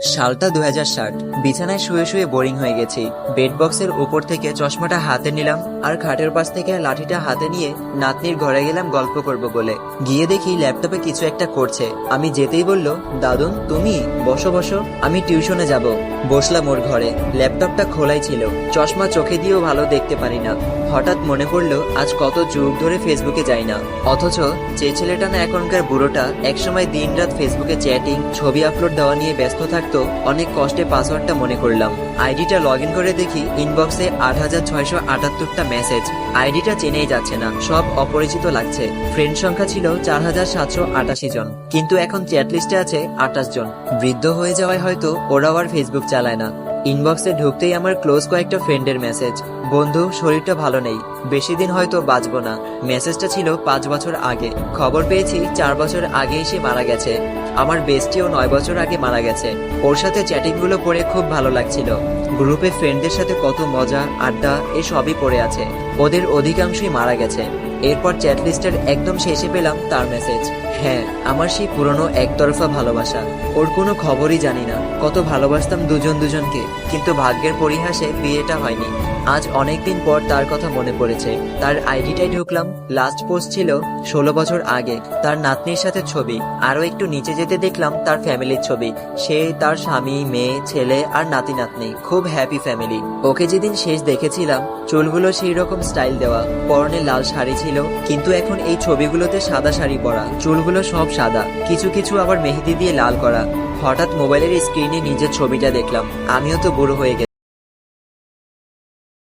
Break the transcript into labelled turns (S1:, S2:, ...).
S1: সালটা 2060। বিছানায় শুয়ে শুয়ে বোরিং হয়ে গেছি। বেড বক্সের উপর থেকে চশমাটা হাতে নিলাম আর খাটের পাশ থেকে লাঠিটা হাতে নিয়ে নাতনির ঘরে গেলাম গল্প করব বলে। গিয়ে দেখি ল্যাপটপে কিছু একটা করছে। আমি যেতেই বলল, দাদুন তুমি বসো বসো, আমি টিউশনে যাব। বসলাম ওর ঘরে। ল্যাপটপটা খোলাই ছিল, চশমা চোখে দিয়েও ভালো দেখতে পারি না। হঠাৎ মনে পড়লো আজ কত যুগ ধরে ফেসবুকে যাই না, অথচ যে ছেলেটা না এখনকার বুড়োটা একসময় দিন রাত ফেসবুকে চ্যাটিং ছবি আপলোড দেওয়া নিয়ে ব্যস্ত থাকতো, অনেক কষ্টে পাসওয়ার্ডটা মনে করলাম। আইডিটা লগ ইন করে দেখি ইনবক্সে 8678টা মেসেজ। আইডিটা চেনেই যাচ্ছে না, সব অপরিচিত লাগছে। ফ্রেন্ড সংখ্যা ছিল 4788 জন, কিন্তু এখন চ্যাট লিস্টে আছে 28 জন। বৃদ্ধ হয়ে যাওয়ায় হয়তো ওরাও আর ফেসবুক চালায় না। ইনবক্সে ঢুকতেই আমার ক্লোজ কয়েকটা ফ্রেন্ডের মেসেজ, বন্ধু শরীরটা ভালো নেই, বেশি দিন হয়তো বাঁচবো না। মেসেজটা ছিল 5 বছর আগে। খবর পেয়েছি 4 বছর আগেই সে মারা গেছে। আমার বেস্টিও 9 বছর আগে মারা গেছে। ওর সাথে চ্যাটিং গুলো পড়ে খুব ভালো লাগছিল। গ্রুপে ফ্রেন্ডদের সাথে কত মজা আড্ডা এসবই পড়ে আছে। ওদের অধিকাংশই মারা গেছে। এরপর চ্যাট লিস্টের একদম শেষে পেলাম তার মেসেজ। হ্যাঁ, আমার সেই পুরনো একতরফা ভালোবাসা। ওর কোনো খবরই জানি না। কত ভালোবাসতাম দুজনকে, কিন্তু ভাগ্যের পরিহাসে বিয়েটা হয়নি। আজ অনেকদিন পর তার কথা মনে পড়েছে। তার আইডিটাই ঢুকলাম, লাস্ট পোস্ট ছিল 16 বছর আগে। তার নাতনির সাথে ছবি। আরো একটু নিচে যেতে দেখলাম তার ফ্যামিলির ছবি। সে, তার স্বামী, মেয়ে, ছেলে আর নাতি নাতনি, খুব হ্যাপি ফ্যামিলি। ওকে যেদিন শেষ দেখেছিলাম চুলগুলো সেই রকম স্টাইল দেওয়া, পরনে লাল শাড়ি ছিল, কিন্তু এখন এই ছবিগুলোতে সাদা শাড়ি পরা, চুলগুলো সব সাদা, কিছু কিছু আবার মেহেদি দিয়ে লাল করা। হঠাৎ মোবাইলের স্ক্রিনে নিজের ছবিটা দেখলাম। আমিও তো বুড়ো হয়ে গেছি।